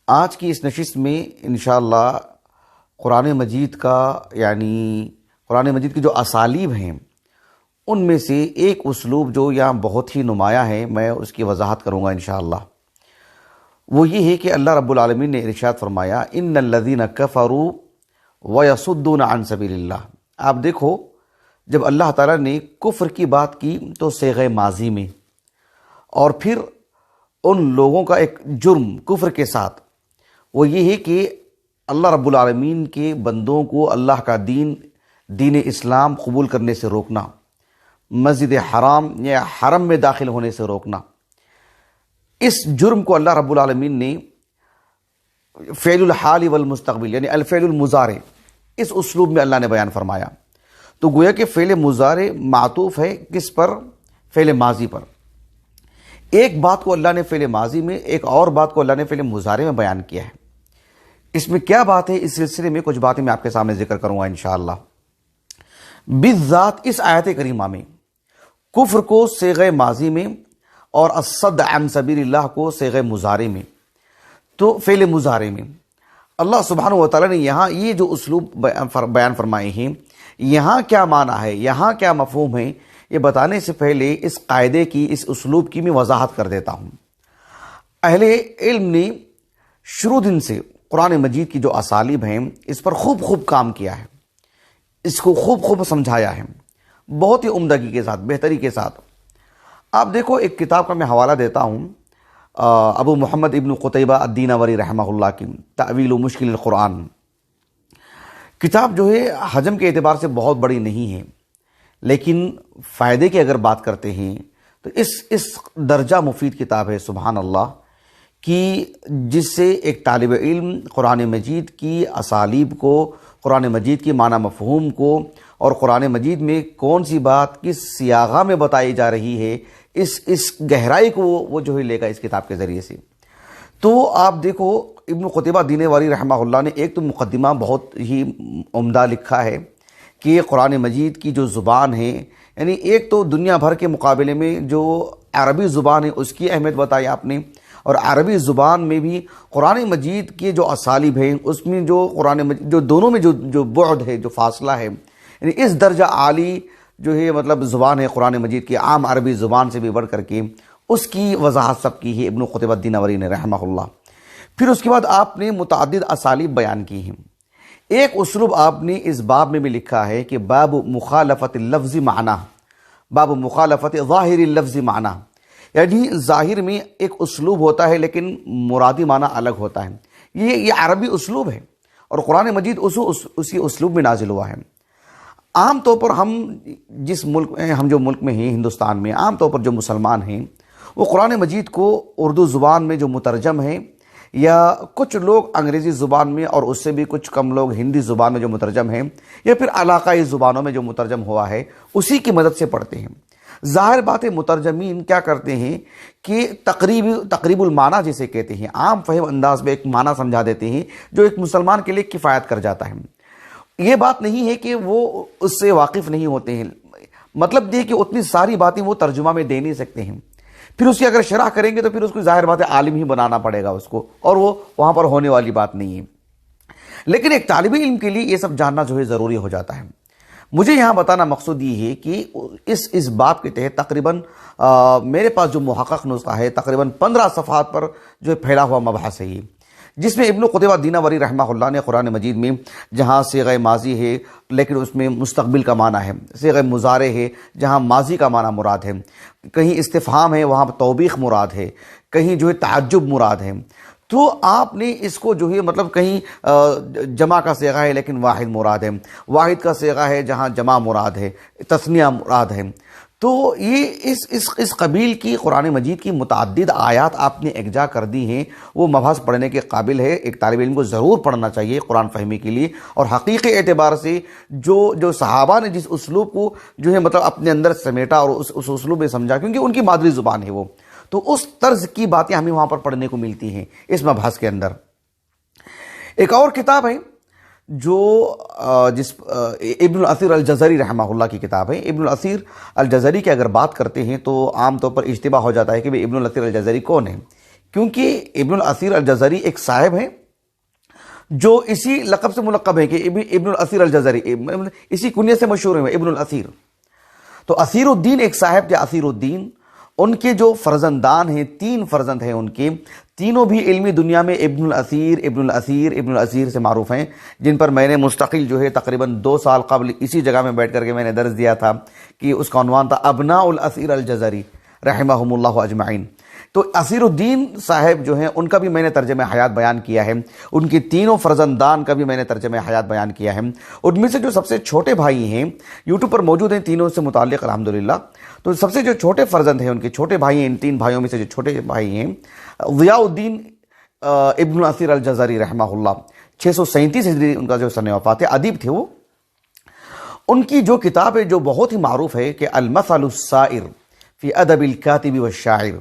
آج کی اس نشست میں انشاءاللہ قرآن مجید کا قرآن مجید کی جو اسالیب ہیں ان میں سے ایک اسلوب جو یہاں بہت ہی نمایاں ہے، میں اس کی وضاحت کروں گا انشاءاللہ۔ وہ یہ ہے کہ اللہ رب العالمین نے ارشاد فرمایا ان الذین کفروا ویصدون عن سبیل اللہ۔ آپ دیکھو، جب اللہ تعالیٰ نے کفر کی بات کی تو صیغہ ماضی میں، اور پھر ان لوگوں کا ایک جرم کفر کے ساتھ وہ یہ ہے کہ اللہ رب العالمین کے بندوں کو اللہ کا دین اسلام قبول کرنے سے روکنا، مسجد حرام یا حرم میں داخل ہونے سے روکنا۔ اس جرم کو اللہ رب العالمین نے فعل الحال والمستقبل یعنی الفعل المضارع اس اسلوب میں اللہ نے بیان فرمایا۔ تو گویا کہ فعل مضارع معطوف ہے کس پر؟ فعل ماضی پر۔ ایک بات کو اللہ نے فعل ماضی میں، ایک اور بات کو اللہ نے فعل مضارع میں بیان کیا ہے۔ اس میں کیا بات ہے؟ اس سلسلے میں کچھ باتیں میں آپ کے سامنے ذکر کروں گا انشاءاللہ۔ بالذات اس آیت کریمہ میں کفر کو صیغہ ماضی میں اور الصد عن سبیل اللہ کو صیغہ مضارع میں، تو فعل مضارع میں اللہ سبحانہ و تعالیٰ نے یہاں یہ جو اسلوب بیان فرمائے ہیں، یہاں کیا معنی ہے، یہاں کیا مفہوم ہے، یہ بتانے سے پہلے اس قاعدے کی، اس اسلوب کی میں وضاحت کر دیتا ہوں۔ اہل علم نے شروع دن سے قرآن مجید کی جو اسالیب ہیں اس پر خوب کام کیا ہے، اس کو خوب سمجھایا ہے، بہت ہی عمدگی کے ساتھ، بہتری کے ساتھ۔ آپ دیکھو، ایک کتاب کا میں حوالہ دیتا ہوں، ابو محمد ابن قتیبہ الدینوری رحمہ اللہ کی تأویل مشکل القرآن کتاب جو ہے حجم کے اعتبار سے بہت بڑی نہیں ہے، لیکن فائدے کی اگر بات کرتے ہیں تو اس درجہ مفید کتاب ہے سبحان اللہ، کہ جس سے ایک طالب علم قرآن مجید کی اسالیب کو، قرآن مجید کی معنی مفہوم کو، اور قرآن مجید میں کون سی بات کس سیاغہ میں بتائی جا رہی ہے، اس گہرائی کو وہ جو ہے لے گا اس کتاب کے ذریعے سے۔ تو آپ دیکھو، ابن قتیبہ دینوری رحمہ اللہ نے ایک تو مقدمہ بہت ہی عمدہ لکھا ہے کہ قرآن مجید کی جو زبان ہے، یعنی ایک تو دنیا بھر کے مقابلے میں جو عربی زبان ہے اس کی اہمیت بتائی آپ نے، اور عربی زبان میں بھی قرآن مجید کے جو اسالیب ہیں اس میں جو قرآن مجید جو دونوں میں جو بعد ہے، جو فاصلہ ہے، یعنی اس درجہ عالی جو ہے مطلب زبان ہے قرآن مجید کی، عام عربی زبان سے بھی بڑھ کر کے اس کی وضاحت سب کی ہے ابن قتیبہ دینوری نے رحمہ اللہ۔ پھر اس کے بعد آپ نے متعدد اسالیب بیان کی ہیں۔ ایک اسلوب آپ نے اس باب میں بھی لکھا ہے کہ باب مخالفت اللفظ معنی، باب مخالفت ظاہر اللفظ معنی، یعنی ظاہر میں ایک اسلوب ہوتا ہے لیکن مرادی معنی الگ ہوتا ہے۔ یہ عربی اسلوب ہے اور قرآن مجید اسی اسلوب میں نازل ہوا ہے۔ عام طور پر ہم جو ملک میں ہیں، ہندوستان میں، عام طور پر جو مسلمان ہیں وہ قرآن مجید کو اردو زبان میں جو مترجم ہے، یا کچھ لوگ انگریزی زبان میں، اور اس سے بھی کچھ کم لوگ ہندی زبان میں جو مترجم ہیں، یا پھر علاقائی زبانوں میں جو مترجم ہوا ہے اسی کی مدد سے پڑھتے ہیں۔ ظاہر بات ہے مترجمین کیا کرتے ہیں کہ تقریب المعنی جسے کہتے ہیں، عام فہم انداز میں ایک معنی سمجھا دیتے ہیں جو ایک مسلمان کے لیے کفایت کر جاتا ہے۔ یہ بات نہیں ہے کہ وہ اس سے واقف نہیں ہوتے ہیں، مطلب یہ کہ اتنی ساری باتیں وہ ترجمہ میں دے نہیں سکتے ہیں، پھر اس کی اگر شرح کریں گے تو پھر اس کو ظاہر بات ہے عالم ہی بنانا پڑے گا اس کو، اور وہ وہاں پر ہونے والی بات نہیں ہے۔ لیکن ایک طالب علم کے لیے یہ سب جاننا جو ہے ضروری ہو جاتا ہے۔ مجھے یہاں بتانا مقصود یہ ہے کہ اس باب کے تحت تقریباً میرے پاس جو محقق نسخہ ہے تقریباً 15 صفحات پر جو پھیلا ہوا مبحث ہے یہ، جس میں ابن قتیبہ دینوری رحمہ اللہ نے قرآن مجید میں جہاں صیغہ ماضی ہے لیکن اس میں مستقبل کا معنی ہے، صیغہ مضارع ہے جہاں ماضی کا معنی مراد ہے، کہیں استفہام ہے وہاں توبیخ مراد ہے، کہیں جو ہے تعجب مراد ہے، تو آپ نے اس کو جو ہے مطلب کہیں جمع کا صیغہ ہے لیکن واحد مراد ہے، واحد کا صیغہ ہے جہاں جمع مراد ہے، تثنیہ مراد ہے، تو یہ اس قبیل کی قرآن مجید کی متعدد آیات آپ نے اکجا کر دی ہیں۔ وہ مبحث پڑھنے کے قابل ہے، ایک طالب علم کو ضرور پڑھنا چاہیے قرآن فہمی کے لیے، اور حقیقی اعتبار سے جو صحابہ نے جس اسلوب کو جو ہے مطلب اپنے اندر سمیٹا اور اس اسلوب میں سمجھا، کیونکہ ان کی مادری زبان ہے وہ، تو اس طرز کی باتیں ہمیں وہاں پر پڑھنے کو ملتی ہیں اس مبحث کے اندر۔ ایک اور کتاب ہے جو ابن الاثیر الجزری رحمہ اللہ کی کتاب ہے۔ ابن الاثیر الجزری کی اگر بات کرتے ہیں تو عام طور پر اشتباہ ہو جاتا ہے کہ ابن الاثیر الجزری کون ہے، کیونکہ ابن الاثیر الجزری ایک صاحب ہیں جو اسی لقب سے ملقب ہے کہ ابن الاثیر الجزری، اسی کنیت سے مشہور ہیں ابن الاثیر۔ تو اثیر الدین ایک صاحب تھے، اثیر الدین، ان کے جو فرزندان ہیں، 3 فرزند ہیں ان کے، تینوں بھی علمی دنیا میں ابن الاثیر ابن الاثیر ابن الاثیر سے معروف ہیں، جن پر میں نے مستقل جو ہے تقریباً 2 سال قبل اسی جگہ میں بیٹھ کر کے میں نے درس دیا تھا کہ اس کا عنوان تھا ابناء الاثیر الجزری رحمہم اللہ اجمعین۔ تو اثیر الدین صاحب جو ہیں ان کا بھی میں نے ترجمہ حیات بیان کیا ہے، ان کے تینوں فرزندان کا بھی میں نے ترجمہ حیات بیان کیا ہے۔ ان میں سے جو سب سے چھوٹے بھائی ہیں یوٹیوب پر موجود ہیں تینوں سے متعلق الحمدللہ، تو سب سے جو چھوٹے فرزند ہیں، ان کے چھوٹے بھائی ہیں، ان 3 بھائیوں میں سے جو چھوٹے بھائی ہیں ضیاء الدین ابن الاثیر الجزری رحمہ اللہ، 637 ہجری ان کا جو سن وفات ہے، ادیب تھے وہ۔ ان کی جو کتاب ہے جو بہت ہی معروف ہے کہ المثل السائر فی ادب الکاتب والشاعر،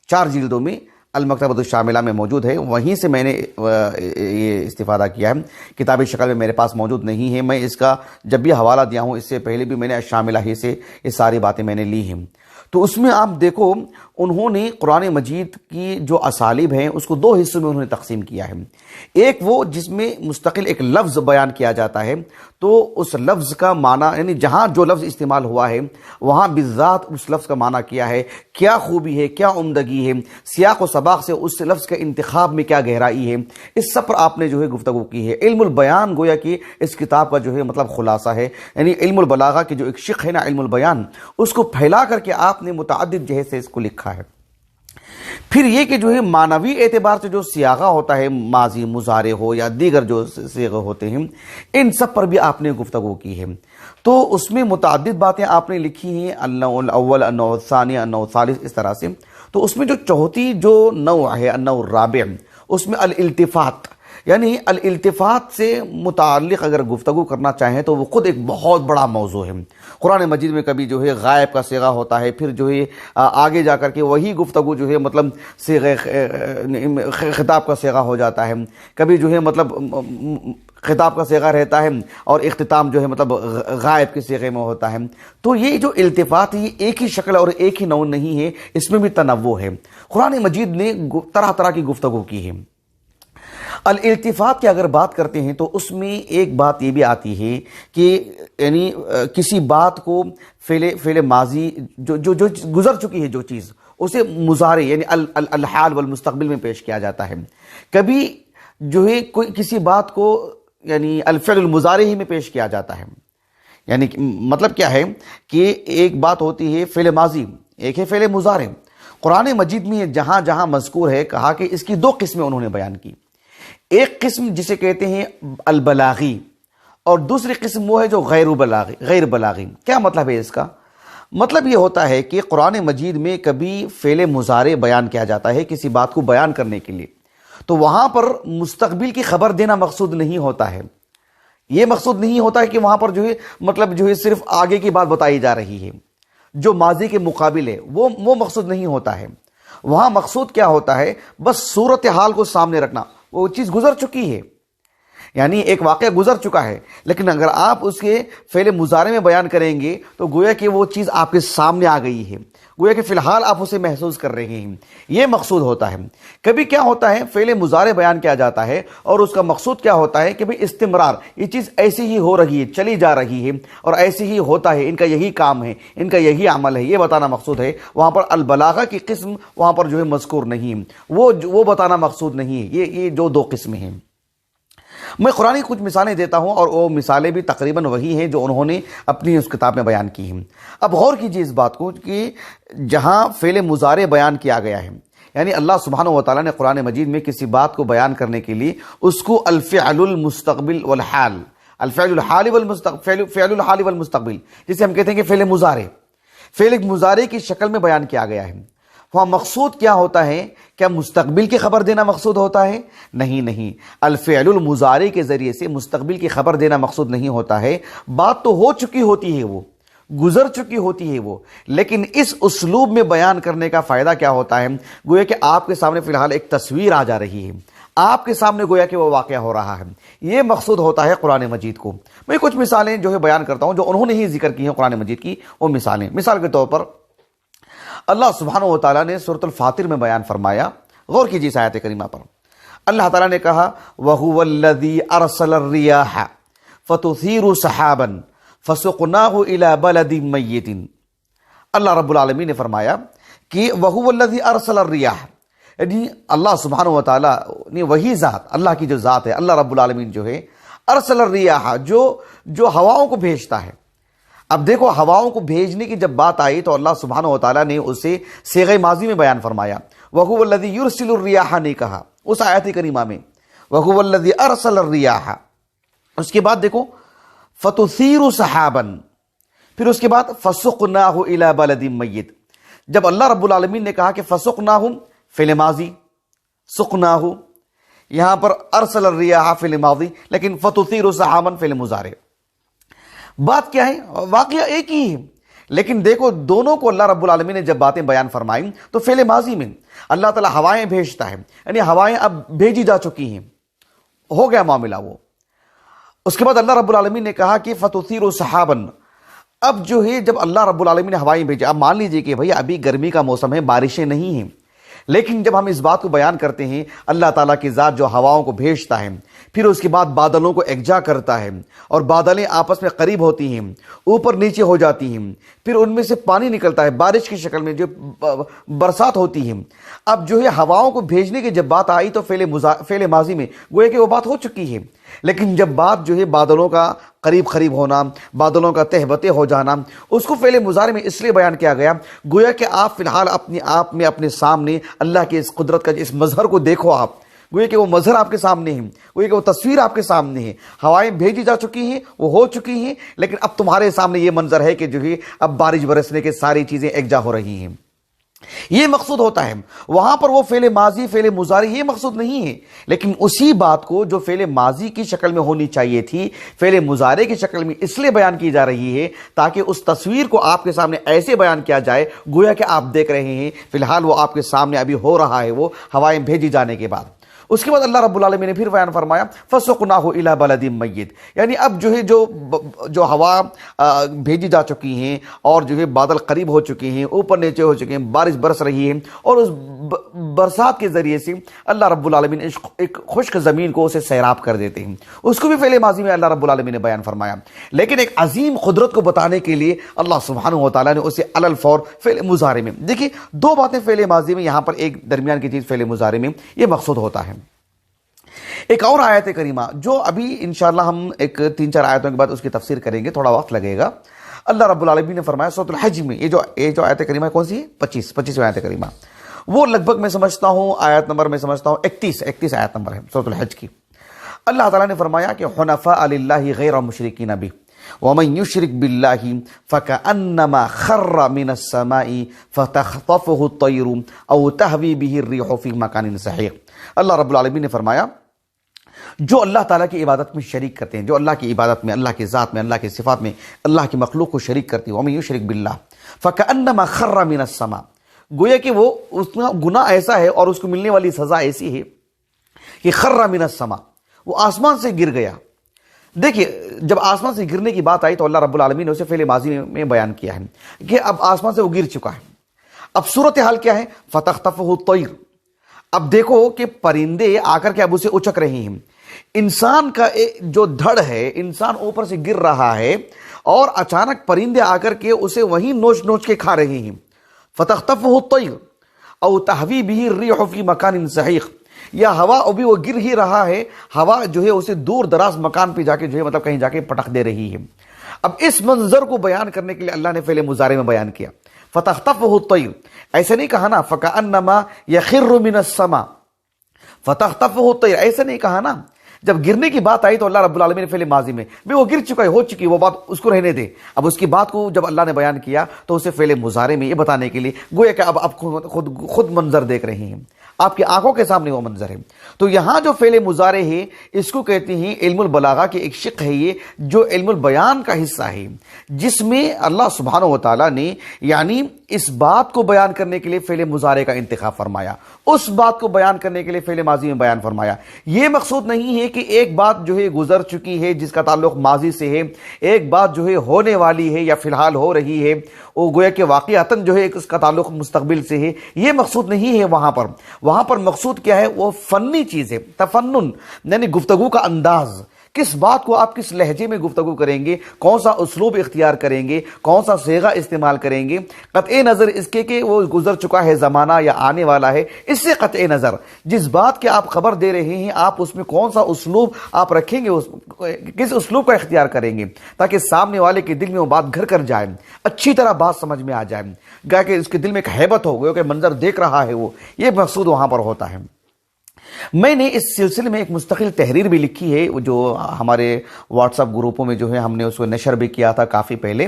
4 جلدوں میں المکتبۃ الشاملہ میں موجود ہے، وہیں سے میں نے یہ استفادہ کیا ہے، کتابی شکل میں میرے پاس موجود نہیں ہے۔ میں اس کا جب بھی حوالہ دیا ہوں اس سے پہلے بھی میں نے الشاملہ ہی سے یہ ساری باتیں میں نے لی ہیں۔ تو اس میں آپ دیکھو انہوں نے قرآن مجید کی جو اسالیب ہیں اس کو 2 حصوں میں انہوں نے تقسیم کیا ہے۔ ایک وہ جس میں مستقل ایک لفظ بیان کیا جاتا ہے، تو اس لفظ کا معنی یعنی جہاں جو لفظ استعمال ہوا ہے وہاں بالذات اس لفظ کا معنی کیا ہے، کیا خوبی ہے، کیا عمدگی ہے، سیاق و سباق سے اس لفظ کے انتخاب میں کیا گہرائی ہے، اس سب پر آپ نے جو ہے گفتگو کی ہے۔ علم البیان گویا کہ اس کتاب کا جو ہے مطلب خلاصہ ہے، یعنی علم البلاغہ کی جو ایک شق ہے نا علم البیان، اس کو پھیلا کر کے آپ نے متعدد جہت سے اس کو لکھا ہے۔ پھر یہ کہ جو ہے معنوی اعتبار سے جو سیاغہ ہوتا ہے، ماضی مضارع ہو یا دیگر جو صیغے ہوتے ہیں، ان سب پر بھی آپ نے گفتگو کی ہے۔ تو اس میں متعدد باتیں آپ نے لکھی ہیں، النوع الاول، النوع الثانی، النوع الثالث، اس طرح سے۔ تو اس میں جو چوتھی جو نوع ہے النوع الرابع، اس میں الالتفات، یعنی الالتفات سے متعلق اگر گفتگو کرنا چاہیں تو وہ خود ایک بہت بڑا موضوع ہے۔ قرآن مجید میں کبھی جو ہے غائب کا صیغہ ہوتا ہے، پھر جو ہے آگے جا کر کے وہی گفتگو جو ہے مطلب صیغہ خطاب کا صیغہ ہو جاتا ہے، کبھی جو ہے مطلب خطاب کا صیغہ رہتا ہے اور اختتام جو ہے مطلب غائب کے صیغے میں ہوتا ہے۔ تو یہ جو التفات ہے یہ ایک ہی شکل اور ایک ہی نوع نہیں ہے، اس میں بھی تنوع ہے۔ قرآن مجید نے طرح طرح کی گفتگو کی ہے۔ الالتفات کی اگر بات کرتے ہیں تو اس میں ایک بات یہ بھی آتی ہے کہ یعنی کسی بات کو فعل ماضی جو گزر چکی ہے جو چیز، اسے مضارع یعنی الحال والمستقبل میں پیش کیا جاتا ہے۔ کبھی جو ہے کوئی کسی بات کو یعنی الفعل المضارع ہی میں پیش کیا جاتا ہے۔ یعنی مطلب کیا ہے کہ ایک بات ہوتی ہے فعل ماضی، ایک ہے فعل مضارع۔ قرآن مجید میں جہاں جہاں مذکور ہے کہا کہ اس کی 2 قسمیں انہوں نے بیان کی۔ ایک قسم جسے کہتے ہیں البلاغی اور دوسری قسم وہ ہے جو غیر بلاغی۔ کیا مطلب ہے اس کا؟ مطلب یہ ہوتا ہے کہ قرآن مجید میں کبھی فعل مضارع بیان کیا جاتا ہے کسی بات کو بیان کرنے کے لیے، تو وہاں پر مستقبل کی خبر دینا مقصود نہیں ہوتا ہے۔ یہ مقصود نہیں ہوتا ہے کہ وہاں پر جو ہے مطلب جو ہے صرف آگے کی بات بتائی جا رہی ہے جو ماضی کے مقابل ہے، وہ مقصود نہیں ہوتا ہے۔ وہاں مقصود کیا ہوتا ہے؟ بس صورتحال کو سامنے رکھنا، وہ چیز گزر چکی ہے، یعنی ایک واقعہ گزر چکا ہے، لیکن اگر آپ اس کے فعل مضارع میں بیان کریں گے تو گویا کہ وہ چیز آپ کے سامنے آ گئی ہے، گویا کہ فی الحال آپ اسے محسوس کر رہے ہیں، یہ مقصود ہوتا ہے۔ کبھی کیا ہوتا ہے فعل مضارع بیان کیا جاتا ہے اور اس کا مقصود کیا ہوتا ہے کہ بھئی استمرار، یہ چیز ایسی ہی ہو رہی ہے، چلی جا رہی ہے اور ایسی ہی ہوتا ہے، ان کا یہی کام ہے، ان کا یہی عمل ہے، یہ بتانا مقصود ہے۔ وہاں پر البلاغہ کی قسم وہاں پر جو ہے مذکور نہیں ہے، وہ بتانا مقصود نہیں ہے۔ یہ جو 2 قسمیں ہیں۔ میں قرآن کی کچھ مثالیں دیتا ہوں اور وہ مثالیں بھی تقریباً وہی ہیں جو انہوں نے اپنی اس کتاب میں بیان کی ہیں۔ اب غور کیجئے اس بات کو کہ جہاں فعل مضارع بیان کیا گیا ہے، یعنی اللہ سبحانہ وتعالیٰ نے قرآن مجید میں کسی بات کو بیان کرنے کے لیے اس کو الفعل المستقبل والحال، الفعل الحال والمستقبل، جسے ہم کہتے ہیں کہ فعل مضارع کی شکل میں بیان کیا گیا ہے۔ وہاں مقصود کیا ہوتا ہے؟ کیا مستقبل کی خبر دینا مقصود ہوتا ہے؟ نہیں، الفعل المضارع کے ذریعے سے مستقبل کی خبر دینا مقصود نہیں ہوتا ہے۔ بات تو ہو چکی ہوتی ہے، وہ گزر چکی ہوتی ہے وہ، لیکن اس اسلوب میں بیان کرنے کا فائدہ کیا ہوتا ہے؟ گویا کہ آپ کے سامنے فی الحال ایک تصویر آ جا رہی ہے، آپ کے سامنے گویا کہ وہ واقعہ ہو رہا ہے، یہ مقصود ہوتا ہے قرآن مجید کو۔ میں کچھ مثالیں جو ہے بیان کرتا ہوں جو انہوں نے ہی ذکر کی ہیں قرآن مجید کی، وہ مثالیں۔ مثال کے طور پر اللہ سبحانہ وتعالیٰ نے سورۃ الفاطر میں بیان فرمایا، غور کیجیے اس آیت کریمہ پر. اللہ تعالیٰ نے کہا وَهُوَ الَّذِي أَرْسَلَ الرِّيَاحَ فَتُثِيرُ سَحَابًا فَسُقْنَاهُ إِلَى بَلَدٍ مَيِّتٍ. اللہ رب العالمین نے فرمایا کہ وَهُوَ الَّذِي أَرْسَلَ الرِّيَاحَ، یعنی اللہ سبحانہ و تعالیٰ نے وہی ذات، اللہ کی جو ذات ہے، اللہ رب العالمین جو ہے ارسل الریاح، جو ہواؤں کو بھیجتا ہے. اب دیکھو ہواؤں کو بھیجنے کی جب بات آئی تو اللہ سبحانہ و تعالیٰ نے اسے صیغہ ماضی میں بیان فرمایا. وَهُوَ الَّذِي يُرْسِلُ الرِّيَاحَ نہیں کہا اس آیت کریمہ میں، وَهُوَ الَّذِي أَرْسَلَ الرِّيَاحَ. اس کے بعد دیکھو فَتُثِيرُ سَحَابًا، پھر اس کے بعد فَسُقْنَاهُ إِلَى بَلَدٍ مَيِّتٍ. جب اللہ رب العالمین نے کہا کہ فَسُقْنَاهُ فعل ماضی، سقناہو یہاں پر ارسل الریاح فعل ماضی، لیکن فَتُثِيرُ سَحَابًا فعل مضارع. بات کیا ہے؟ واقعہ ایک ہی ہے، لیکن دیکھو دونوں کو اللہ رب العالمین نے جب باتیں بیان فرمائیں تو فعل ماضی میں اللہ تعالیٰ ہوائیں بھیجتا ہے، یعنی ہوائیں اب بھیجی جا چکی ہیں، ہو گیا معاملہ وہ. اس کے بعد اللہ رب العالمین نے کہا کہ فَتُثِيرُ سَحَابًا. اب جو ہے جب اللہ رب العالمین نے ہوائیں بھیجی، اب مان لیجئے کہ بھئی ابھی گرمی کا موسم ہے، بارشیں نہیں ہیں، لیکن جب ہم اس بات کو بیان کرتے ہیں اللہ تعالیٰ کی ذات جو ہواؤں کو بھیجتا ہے، پھر اس کے بعد بادلوں کو یکجا کرتا ہے اور بادلیں آپس میں قریب ہوتی ہیں، اوپر نیچے ہو جاتی ہیں، پھر ان میں سے پانی نکلتا ہے بارش کی شکل میں جو برسات ہوتی ہے. اب جو ہے ہواؤں کو بھیجنے کی جب بات آئی تو فعل ماضی میں گویا کہ وہ بات ہو چکی ہے، لیکن جب بات جو ہے بادلوں کا قریب ہونا، بادلوں کا تہ بتہ ہو جانا، اس کو فعل مضارع میں اس لیے بیان کیا گیا گویا کہ آپ فی الحال اپنے آپ میں اپنے سامنے اللہ کے اس قدرت کا اس مظہر کو دیکھو. آپ گویا کہ وہ مظہر آپ کے سامنے ہے، گویا کہ وہ تصویر آپ کے سامنے ہے. ہوائیں بھیجی جا چکی ہیں، وہ ہو چکی ہیں، لیکن اب تمہارے سامنے یہ منظر ہے کہ جو ہے اب بارش برسنے کے ساری چیزیں یکجا ہو رہی ہیں. یہ مقصود ہوتا ہے. وہاں پر وہ فعل ماضی فعل مضارع یہ مقصود نہیں ہے، لیکن اسی بات کو جو فعل ماضی کی شکل میں ہونی چاہیے تھی فعل مضارع کی شکل میں اس لیے بیان کی جا رہی ہے تاکہ اس تصویر کو آپ کے سامنے ایسے بیان کیا جائے گویا کہ آپ دیکھ رہے ہیں فی الحال وہ آپ کے سامنے ابھی ہو رہا ہے، وہ ہوائیں بھیجی جانے کے بعد. اس کے بعد اللہ رب العالمین نے پھر بیان فرمایا فَسُقْنَاهُ إِلَى بَلَدٍ مَيِّتٍ، یعنی اب جو ہے جو ہوا بھیجی جا چکی ہیں اور جو ہے بادل قریب ہو چکے ہیں، اوپر نیچے ہو چکے ہیں، بارش برس رہی ہے، اور اس برسات کے ذریعے سے اللہ رب العالمین ایک خشک زمین کو اسے سیراب کر دیتے ہیں. اس کو بھی فعل ماضی میں اللہ رب العالمین نے بیان فرمایا، لیکن ایک عظیم قدرت کو بتانے کے لیے اللہ سبحانہ و تعالیٰ نے اسے علی الفور فعل مضارع میں. دیکھیے دو باتیں فعل ماضی میں، یہاں پر ایک درمیان کی چیز فعل مضارع میں، یہ مقصود ہوتا ہے. ایک اور آیت کریمہ جو ابھی انشاءاللہ ہم ایک 3-4 آیتوں کے بعد اس کی تفسیر کریں گے، تھوڑا وقت لگے گا. اللہ رب العالمین نے فرمایا سورۃ الحج میں، یہ جو آیت کریمہ کون سی ہے؟ 25ویں آیت کریمہ، وہ لگ بھگ میں سمجھتا ہوں آیت نمبر میں سمجھتا ہوں 31 آیت نمبر ہے سورۃ الحج کی. اللہ تعالیٰ نے فرمایا کہ حنفاء للہ غیر مشرکین بہ ومن یشرک باللہ فکأنما خر من السماء فتخطفہ الطیر او تہوی بہ الریح فی مکان سحیق. اللہ رب العالمین نے فرمایا جو اللہ تعالیٰ کی عبادت میں شریک کرتے ہیں، جو اللہ کی عبادت میں، اللہ کی ذات میں، اللہ کی صفات میں اللہ کی مخلوق کو شریک کرتے ہیں، وَمَن يُشْرِكْ بِاللَّهِ فَكَأَنَّمَا خَرَّ مِنَ السَّمَاءِ، گویا کہ وہ اس کا گناہ ایسا ہے اور اس کو ملنے والی سزا ایسی ہے کہ خَرَّ مِنَ السَّمَاءِ، وہ آسمان سے گر گیا. دیکھیے جب آسمان سے گرنے کی بات آئی تو اللہ رب العالمین نے اسے فعل ماضی میں بیان کیا ہے کہ اب آسمان سے وہ گر چکا ہے. اب صورتحال کیا ہے؟ فَتَخْطَفُهُ الطَّيْرُ. اب دیکھو کہ پرندے آ کر کے اب اسے اچک رہے ہیں. انسان کا جو دھڑ ہے، انسان اوپر سے گر رہا ہے اور اچانک پرندے آ کر کے اسے وہیں نوچ نوچ کے کھا رہے ہیں. فَتَخْطَفُهُ الطَّيْرُ أَوْ تَهْوِي بِهِ الرِّيحُ فِي مَكَانٍ سَحِيقٍ، یا ہوا ابھی وہ گر ہی رہا ہے، ہوا جو ہے اسے دور دراز مکان پہ جا کے جو ہے مطلب کہیں جا کے پٹک دے رہی ہے. اب اس منظر کو بیان کرنے کے لیے اللہ نے فعل مضارع میں بیان کیا فَتَخْطَفُهُ الطَّيْرُ. ایسے نہیں کہا نا فَكَأَنَّمَا يَخِرُّ مِنَ السَّمَاءِ فَتَخْطَفُهُ الطَّيْرُ، ایسے نہیں کہا نا. جب گرنے کی بات آئی تو اللہ رب العالمین نے فعل ماضی میں بھی وہ گر چکا ہے، ہو چکی وہ بات، اس کو رہنے دے. اب اس کی بات کو جب اللہ نے بیان کیا تو اسے فعل مضارع میں یہ بتانے کے لیے گویا کہ اب آپ خود منظر دیکھ رہے ہیں، آپ کی آنکھوں کے سامنے وہ منظر ہے. تو یہاں جو فعل مضارع ہے اس کو کہتے ہیں علم البلاغہ کی ایک شق ہے، یہ جو علم البیان کا حصہ ہے، جس میں اللہ سبحانہ و تعالیٰ نے یعنی اس بات کو بیان کرنے کے لیے فعل مضارع کا انتخاب فرمایا. اس بات کو بیان کرنے کے لیے فعل ماضی میں بیان فرمایا۔ یہ مقصود نہیں ہے کہ ایک بات جو ہے گزر چکی ہے جس کا تعلق ماضی سے ہے، ایک بات جو ہے ہونے والی ہے یا فی الحال ہو رہی ہے، وہ گویا کہ واقعتاً جو ہے اس کا تعلق مستقبل سے ہے، یہ مقصود نہیں ہے وہاں پر مقصود کیا ہے؟ وہ فنی چیز ہے، تفنن، یعنی گفتگو کا انداز، کس بات کو آپ کس لہجے میں گفتگو کریں گے، کون سا اسلوب اختیار کریں گے، کون سا صیغہ استعمال کریں گے، قطع نظر اس کے کہ وہ گزر چکا ہے زمانہ یا آنے والا ہے، اس سے قطع نظر جس بات کے آپ خبر دے رہے ہیں آپ اس میں کون سا اسلوب آپ رکھیں گے، کس اسلوب کا اختیار کریں گے تاکہ سامنے والے کے دل میں وہ بات گھر کر جائے، اچھی طرح بات سمجھ میں آ جائے، گا کہ اس کے دل میں ایک ہیبت ہو گئی کہ منظر دیکھ رہا ہے وہ، یہ مقصود وہاں پر ہوتا ہے۔ میں نے اس سلسلے میں ایک مستقل تحریر بھی لکھی ہے جو ہمارے واٹس ایپ گروپوں میں جو ہے ہم نے اس کو نشر بھی کیا تھا کافی پہلے،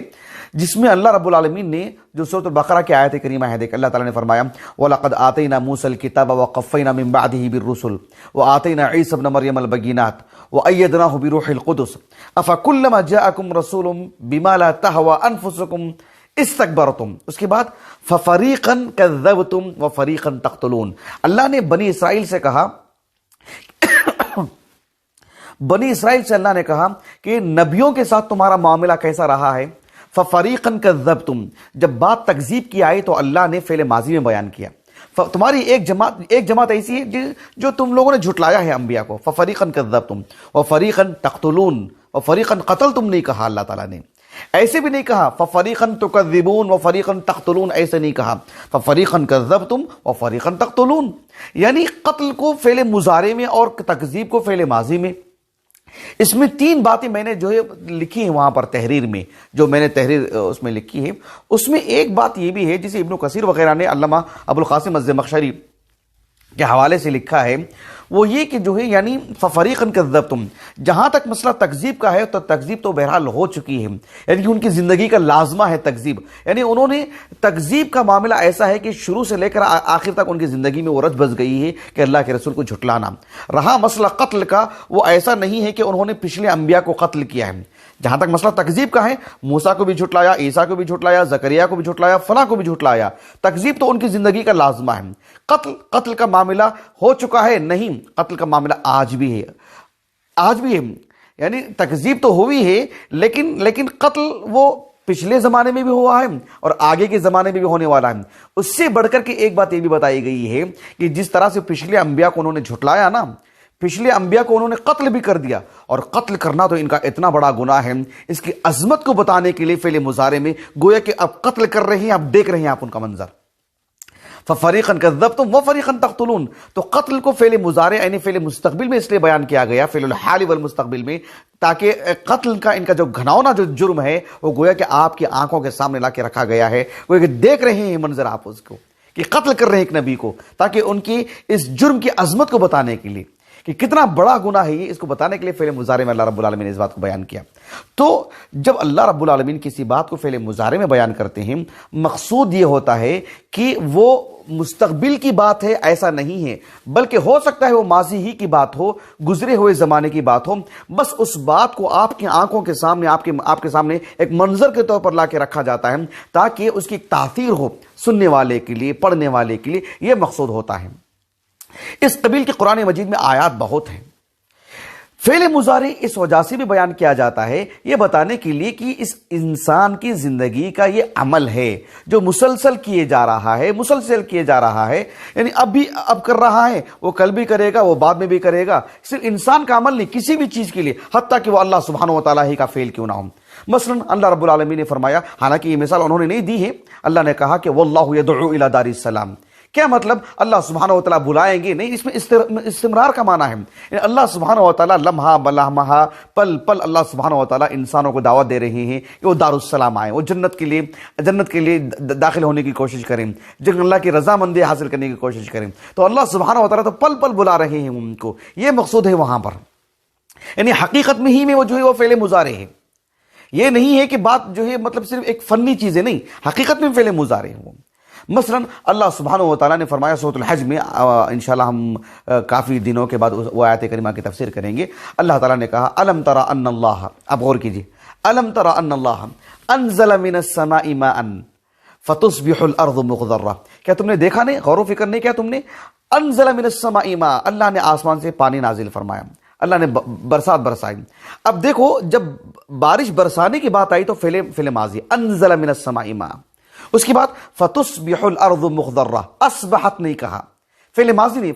جس میں اللہ رب العالمین نے جو سورۃ البقرہ کی آیت کریمہ ہے، دیکھ اللہ تعالیٰ نے فرمایا وَلَقَدْ آتَيْنَا مُوسَى الْكِتَابَ وَقَفَّيْنَا مِن بَعْدِهِ بِالرُّسُلِ وَآتَيْنَا عِيسَى ابْنَ مَرْيَمَ الْبَيِّنَاتِ وَأَيَّدْنَاهُ بِرُوحِ الْقُدُسِ أَفَكُلَّمَا جَاءَكُمْ رَسُولٌ بِمَا لَا تَهْوَىٰ أَنفُسُكُمْ استکبرتم، اس کے بعد فَفَرِيقًا كَذَّبْتُمْ وَفَرِيقًا تَقْتُلُونَ۔ اللہ نے بنی اسرائیل سے کہا، بنی اسرائیل سے اللہ نے کہا کہ نبیوں کے ساتھ تمہارا معاملہ کیسا رہا ہے؟ فَفَرِيقًا كَذَّبْتُمْ، جب بات تکذیب کی آئی تو اللہ نے فعل ماضی میں بیان کیا، تمہاری ایک جماعت ایسی ہے جو تم لوگوں نے جھٹلایا ہے انبیاء کو، فَفَرِيقًا كَذَّبْتُمْ وَفَرِيقًا تَقْتُلُونَ، وَفَرِيقًا قَتَلْتُمْ نہیں کہا اللہ تعالیٰ نے، ایسے بھی نہیں کہا فَفَرِيقًا تُكَذِّبُونَ وَفَرِيقًا تَقْتُلُونَ، ایسے نہیں کہا فَفَرِيقًا كَذَّبْتُمْ وَفَرِيقًا تَقْتُلُونَ، یعنی قتل کو فعل مضارع میں اور تکذیب کو فعل ماضی میں۔ اس میں تین باتیں میں نے جو ہے لکھی ہیں وہاں پر تحریر میں، جو میں نے تحریر اس میں لکھی ہے، اس میں ایک بات یہ بھی ہے جسے ابن کثیر وغیرہ نے علامہ ابو القاسم الزمخشری کے حوالے سے لکھا ہے، وہ یہ کہ جو ہے یعنی فَفَرِيقًا كَذَّبْتُمْ، جہاں تک مسئلہ تکذیب کا ہے تو تکذیب تو بہرحال ہو چکی ہے، یعنی کہ ان کی زندگی کا لازمہ ہے تکذیب، یعنی انہوں نے تکذیب کا معاملہ ایسا ہے کہ شروع سے لے کر آخر تک ان کی زندگی میں وہ رچ بس گئی ہے کہ اللہ کے رسول کو جھٹلانا۔ رہا مسئلہ قتل کا، وہ ایسا نہیں ہے کہ انہوں نے پچھلے انبیاء کو قتل کیا ہے، جہاں تک مسئلہ تکذیب کا ہے موسیٰ کو بھی جھٹلایا، عیسیٰ کو بھی جھٹلایا، زکریا کو بھی جھٹلایا، فلاں کو بھی جھٹلایا، تکذیب تو ان کی زندگی کا لازمہ ہے۔ قتل کا معاملہ ہو چکا ہے؟ نہیں، قتل کا معاملہ آج بھی ہے، یعنی تکذیب تو ہوئی ہے لیکن قتل وہ پچھلے زمانے میں بھی ہوا ہے اور آگے کے زمانے میں بھی ہونے والا ہے۔ اس سے بڑھ کر کے ایک بات یہ بھی بتائی گئی ہے کہ جس طرح سے پچھلے انبیاء کو انہوں نے جھٹلایا نا، پچھلے انبیاء کو انہوں نے قتل بھی کر دیا، اور قتل کرنا تو ان کا اتنا بڑا گناہ ہے، اس کی عظمت کو بتانے کے لیے فعل مضارع میں گویا کہ اب قتل کر رہے ہیں، اب دیکھ رہے ہیں آپ ان کا منظر۔ فَفَرِيقًا كَذَّبْتُمْ وَفَرِيقًا تَقْتُلُونَ، تو قتل کو فعل مضارع یعنی فعل مستقبل میں اس لیے بیان کیا گیا، فعل الحال والمستقبل میں، تاکہ قتل کا ان کا جو گھناؤنا جو جرم ہے وہ گویا کہ آپ کی آنکھوں کے سامنے لا کے رکھا گیا ہے، گویا کہ دیکھ رہے ہیں منظر آپ اس کو کہ قتل کر رہے ہیں ایک نبی کو، تاکہ ان کی اس جرم کی عظمت کو بتانے کے لیے کہ کتنا بڑا گناہ ہے یہ، اس کو بتانے کے لیے فعل مضارع میں اللہ رب العالمین نے اس بات کو بیان کیا۔ تو جب اللہ رب العالمین کسی بات کو فعل مضارع میں بیان کرتے ہیں، مقصود یہ ہوتا ہے کہ وہ مستقبل کی بات ہے ایسا نہیں ہے، بلکہ ہو سکتا ہے وہ ماضی ہی کی بات ہو، گزرے ہوئے زمانے کی بات ہو، بس اس بات کو آپ کی آنکھوں کے سامنے آپ کے سامنے ایک منظر کے طور پر لا کے رکھا جاتا ہے تاکہ اس کی ایک تاثیر ہو سننے والے کے لیے، پڑھنے والے کے لیے، یہ مقصود ہوتا ہے۔ اس قبیل کے قرآن مجید میں آیات بہت ہیں۔ فعل مضارع اس وجہ سے بھی بیان کیا جاتا ہے یہ بتانے کے لیے کہ اس انسان کی زندگی کا یہ عمل ہے جو مسلسل کیے جا رہا ہے، یعنی اب کر رہا ہے، وہ کل بھی کرے گا، وہ بعد میں بھی کرے گا، صرف انسان کا عمل نہیں، کسی بھی چیز کے لیے، حتیٰ کہ وہ اللہ سبحانہ و تعالیٰ ہی کا فعل کیوں نہ ہو۔ مثلا اللہ رب العالمین نے فرمایا، حالانکہ یہ مثال انہوں نے نہیں دی ہے، اللہ نے کہا کہ وَاللَّهُ يَدْعُو إِلَى دَارِ السَّلَامِ، کیا مطلب؟ اللہ سبحانہ و تعالیٰ بلائیں گے نہیں، اس میں استمرار کا معنی ہے، یعنی اللہ سبحانہ و تعالیٰ لمحہ بلمحہ پل پل اللہ سبحانہ و تعالیٰ انسانوں کو دعوت دے رہے ہیں کہ وہ دار السلام آئیں، وہ جنت کے لیے داخل ہونے کی کوشش کریں، اللہ کی رضامندی حاصل کرنے کی کوشش کریں، تو اللہ سبحانہ و تعالیٰ تو پل پل بلا رہے ہیں ان کو، یہ مقصود ہے وہاں پر، یعنی حقیقت میں ہی میں وہ جو ہے وہ فعل مضارع ہے، یہ نہیں ہے کہ بات جو ہے مطلب صرف ایک فنی چیز ہے، نہیں، حقیقت میں فعل مضارع ہے وہ۔ مثلا اللہ سبحانہ و تعالیٰ نے فرمایا سورۃ الحج میں، انشاءاللہ ہم کافی دنوں کے بعد وہ آیت کریمہ کی تفسیر کریں گے، اللہ تعالیٰ نے کہا الم تر ان اللہ، اب غور کیجیے، الم تر ان اللہ انزل من السماء ماء فتصبح الارض مخضرہ، کیا تم نے دیکھا نہیں، غور و فکر نہیں کیا تم نے؟ انزل من السماء ماء، اللہ نے آسمان سے پانی نازل فرمایا، اللہ نے برسات برسائی۔ اب دیکھو جب بارش برسانے کی بات آئی تو فعل ماضی انزل من السماء ماء، اس کے بعد فتصبح الارض مخضرہ، اصبحت نہیں کہا، فعل ماضی نہیں،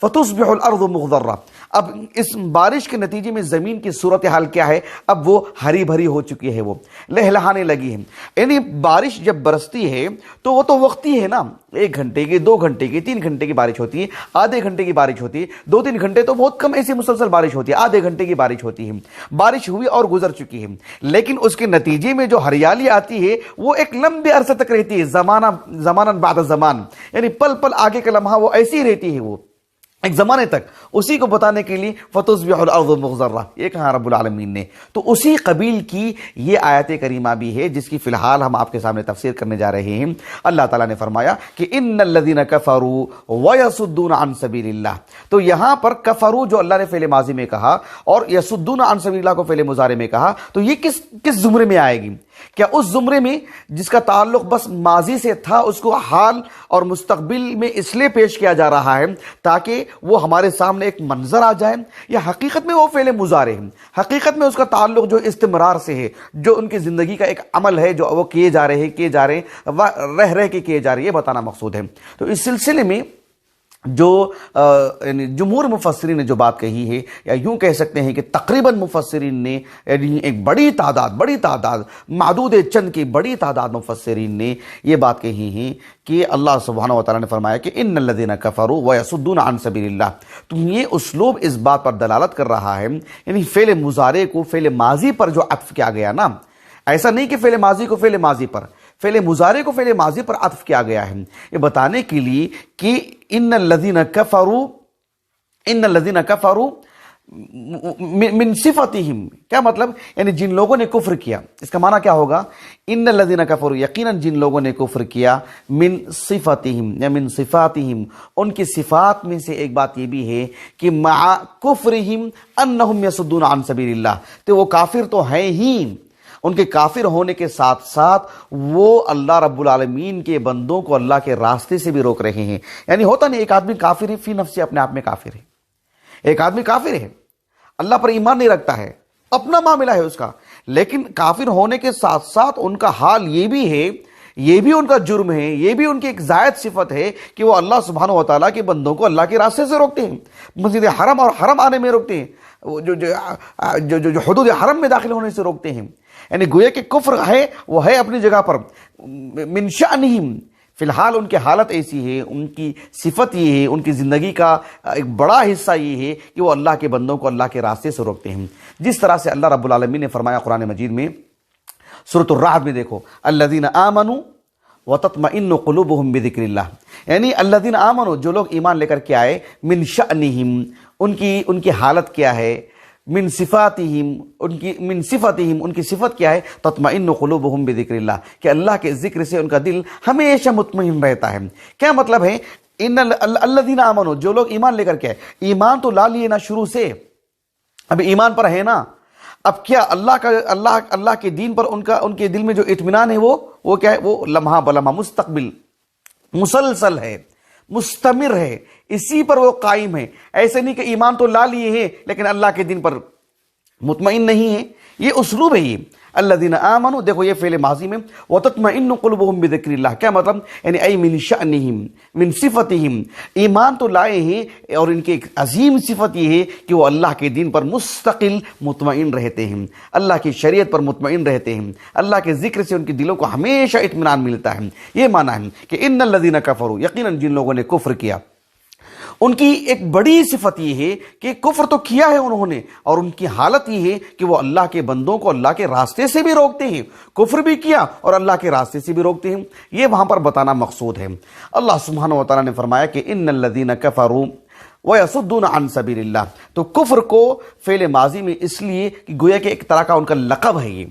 فتصبح الارض مخضرہ۔ اب اس بارش کے نتیجے میں زمین کی صورتحال کیا ہے؟ اب وہ ہری بھری ہو چکی ہے، وہ لہلہانے لگی ہے۔ یعنی بارش جب برستی ہے تو وہ تو وقتی ہے نا، 1 گھنٹے کی، 2 گھنٹے کی، 3 گھنٹے کی بارش ہوتی ہے، آدھے گھنٹے کی بارش ہوتی ہے، 2-3 گھنٹے تو بہت کم ایسی مسلسل بارش ہوتی ہے، آدھے گھنٹے کی بارش ہوتی ہے۔ بارش ہوئی اور گزر چکی ہے، لیکن اس کے نتیجے میں جو ہریالی آتی ہے وہ ایک لمبے عرصے تک رہتی ہے، زمانہ بعد زمان، یعنی پل پل آگے کا لمحہ وہ ایسی ہی رہتی ہے، وہ ایک زمانے تک۔ اسی کو بتانے کے لیے فتصبح الارض مخضرہ یہ کہا رب العالمین نے۔ تو اسی قبیل کی یہ آیت کریمہ بھی ہے جس کی فی الحال ہم آپ کے سامنے تفسیر کرنے جا رہے ہیں۔ اللہ تعالیٰ نے فرمایا کہ ان الذین کفروا ویصدون عن سبیل اللہ، تو یہاں پر کفروا جو اللہ نے فعل ماضی میں کہا اور یصدون عن سبیل اللہ کو فعل مضارع میں کہا، تو یہ کس زمرے میں آئے گی؟ کیا اس زمرے میں جس کا تعلق بس ماضی سے تھا، اس کو حال اور مستقبل میں اس لیے پیش کیا جا رہا ہے تاکہ وہ ہمارے سامنے ایک منظر آ جائے، یا حقیقت میں وہ فعل مضارع ہے، حقیقت میں اس کا تعلق جو استمرار سے ہے، جو ان کی زندگی کا ایک عمل ہے جو وہ کیے جا رہے ہیں، رہ کے کیے جا رہے ہیں، یہ بتانا مقصود ہے۔ تو اس سلسلے میں جو جمہور مفسرین نے جو بات کہی ہے، یا یوں کہہ سکتے ہیں کہ تقریباً مفسرین نے ایک بڑی تعداد معدود چند کی بڑی تعداد مفسرین نے یہ بات کہی ہے کہ اللہ سبحانہ و تعالیٰ نے فرمایا کہ ان الذین کفروا ویصدون عن سبیل اللہ، تو یہ اسلوب اس بات پر دلالت کر رہا ہے، یعنی فعل مضارع کو فعل ماضی پر جو عطف کیا گیا نا، ایسا نہیں کہ فعل ماضی کو فعل ماضی پر، فعل مضارع کو فعل ماضی پر عطف کیا گیا ہے، یہ بتانے کے لیے کہ ان الذین کفروا من صفتہم، کیا مطلب؟ یعنی جن لوگوں نے کفر کیا، اس کا معنی کیا ہوگا؟ ان الذین کفروا، یقیناً جن لوگوں نے کفر کیا، من صفتہم یا من صفاتہم، ان کی صفات میں سے ایک بات یہ بھی ہے کہ مع کفرہم انہم یصدون عن سبیل اللہ، تو وہ کافر تو ہیں ہی، ان کے کافر ہونے کے ساتھ ساتھ وہ اللہ رب العالمین کے بندوں کو اللہ کے راستے سے بھی روک رہے ہیں۔ یعنی ہوتا نہیں ایک آدمی کافر ہے، فی نفسی اپنے آپ میں کافر ہے، ایک آدمی کافر ہے، اللہ پر ایمان نہیں رکھتا ہے، اپنا معاملہ ہے اس کا، لیکن کافر ہونے کے ساتھ ساتھ ان کا حال یہ بھی ہے، یہ بھی ان کا جرم ہے، یہ بھی ان کی ایک زائد صفت ہے کہ وہ اللہ سبحانہ و تعالیٰ کے بندوں کو اللہ کے راستے سے روکتے ہیں، مسجد حرم اور حرم آنے میں روکتے ہیں، جو حدود حرم میں داخل ہونے سے روکتے ہیں۔ یعنی گویا کہ کفر ہے وہ ہے اپنی جگہ پر، من شأنہم، فی الحال ان کی حالت ایسی ہے، ان کی صفت یہ ہے، ان کی زندگی کا ایک بڑا حصہ یہ ہے کہ وہ اللہ کے بندوں کو اللہ کے راستے سے روکتے ہیں۔ جس طرح سے اللہ رب العالمین نے فرمایا قرآن مجید میں سورۃ الرعد میں، دیکھو الذین آمنوا وتطمئن قلوبہم بذکر اللہ، یعنی الذین آمنوا، جو لوگ ایمان لے کر کے آئے، من شأنہم، ان کی حالت کیا ہے، من صفاتہم، من صفتہم، ان کی صفت کیا ہے، تطمئن قلوبہم بذکر اللہ، کہ اللہ کے ذکر سے ان کا دل ہمیشہ مطمئن رہتا ہے۔ کیا مطلب ہے؟ ان الذین آمنوا، جو لوگ ایمان لے کر کے آئے، ایمان تو لا لیے نا شروع سے، اب ایمان پر ہے نا، اب کیا اللہ کے دین پر ان کے دل میں جو اطمینان ہے وہ کیا ہے؟ وہ لمحہ بلمحہ مستقبل مسلسل ہے، مستمر ہے، اسی پر وہ قائم ہے۔ ایسے نہیں کہ ایمان تو لا لیے ہیں لیکن اللہ کے دین پر مطمئن نہیں ہے، یہ اسلوب ہے یہ الذین آمنوا، دیکھو یہ فعل ماضی میں وتطمئن قلوبہم بذکر اللہ، کیا مطلب؟ یعنی ای من شأنہم، من صفتہم، ایمان تو لائے ہیں اور ان کی ایک عظیم صفت یہ ہے کہ وہ اللہ کے دین پر مستقل مطمئن رہتے ہیں، اللہ کی شریعت پر مطمئن رہتے ہیں، اللہ کے ذکر سے ان کے دلوں کو ہمیشہ اطمینان ملتا ہے۔ یہ معنی ہے کہ ان الذین کفروا، یقیناً جن لوگوں نے کفر کیا، ان کی ایک بڑی صفت یہ ہے کہ کفر تو کیا ہے انہوں نے، اور ان کی حالت یہ ہے کہ وہ اللہ کے بندوں کو اللہ کے راستے سے بھی روکتے ہیں، کفر بھی کیا اور اللہ کے راستے سے بھی روکتے ہیں، یہ وہاں پر بتانا مقصود ہے۔ اللہ سبحانہ و تعالیٰ نے فرمایا کہ ان الذین کفروا ویصدون عن سبیل اللہ، تو کفر کو فعل ماضی میں اس لیے کہ گویا کہ ایک طرح کا ان کا لقب ہے، یہ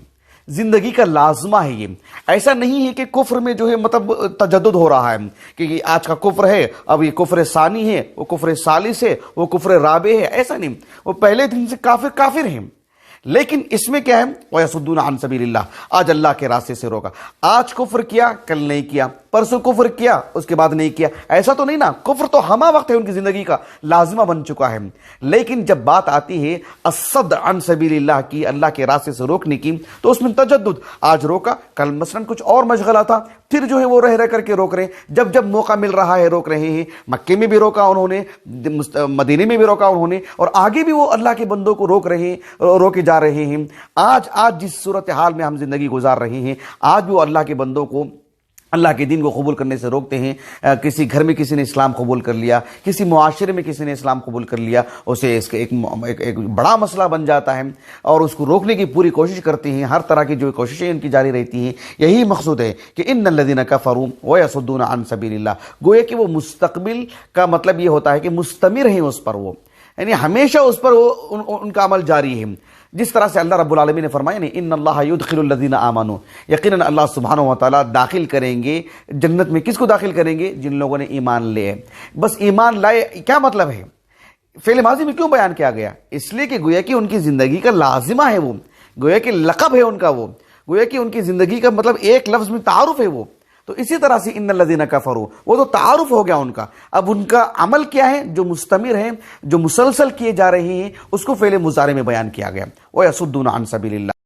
زندگی کا لازمہ ہے، یہ ایسا نہیں ہے کہ کفر میں جو ہے مطلب تجدد ہو رہا ہے کہ یہ آج کا کفر ہے، اب یہ کفر ثانی ہے، وہ کفر ثالث ہے، وہ کفر رابع ہے، ایسا نہیں، وہ پہلے دن سے کافر ہیں، لیکن اس میں کیا ہے وَيَصُدُّونَ عَن سَبِيلِ اللَّهِ، آج اللہ کے راستے سے روکا، آج کفر کیا کل نہیں کیا، پرسوں کفر کیا اس کے بعد نہیں کیا، ایسا تو نہیں نا، کفر تو ہمہ وقت ہے ان کی زندگی کا لازمہ بن چکا ہے، لیکن جب بات آتی ہے الصد عن سبیل اللہ کی، اللہ کے راستے سے روکنے کی، تو اس میں تجدد، آج روکا کل مثلا کچھ اور مشغلہ تھا، پھر جو ہے وہ رہ کر کے روک رہے ہیں، جب جب موقع مل رہا ہے روک رہے ہیں، مکے میں بھی روکا انہوں نے، مدینے میں بھی روکا انہوں نے، اور آگے بھی وہ اللہ کے بندوں کو روک رہے ہیں، روکے جا رہے ہیں۔ آج جس صورتحال میں ہم زندگی گزار رہے ہیں، آج وہ اللہ کے بندوں کو اللہ کے دین کو قبول کرنے سے روکتے ہیں۔ کسی گھر میں کسی نے اسلام قبول کر لیا، کسی معاشرے میں کسی نے اسلام قبول کر لیا، اسے اس کا ایک بڑا مسئلہ بن جاتا ہے، اور اس کو روکنے کی پوری کوشش کرتے ہیں، ہر طرح کی جو کوششیں ان کی جاری رہتی ہیں۔ یہی مقصود ہے کہ ان الذین کفروا ویصدون عن سبیل اللہ، گویا کہ وہ مستقبل کا مطلب یہ ہوتا ہے کہ مستمر ہیں اس پر، وہ یعنی ہمیشہ اس پر ان کا عمل جاری ہے، جس طرح سے اللہ رب العالمین نے فرمایا نہیں ان اللہ یدخل الذین آمنوا، یقیناً اللہ سبحانہ و تعالیٰ داخل کریں گے جنت میں، کس کو داخل کریں گے؟ جن لوگوں نے ایمان لے۔ بس ایمان لائے کیا مطلب ہے؟ فعل ماضی میں کیوں بیان کیا گیا؟ اس لیے کہ گویا کہ ان کی زندگی کا لازمہ ہے، وہ گویا کہ لقب ہے ان کا، وہ گویا کہ ان کی زندگی کا مطلب ایک لفظ میں تعارف ہے وہ، تو اسی طرح سے ان الذین کفروا وہ تو تعارف ہو گیا ان کا، اب ان کا عمل کیا ہے جو مستمر ہے، جو مسلسل کیے جا رہے ہیں، اس کو فعل مضارع میں بیان کیا گیا وَيَصُدُّونَ عَن سَبِيلِ اللَّهِ۔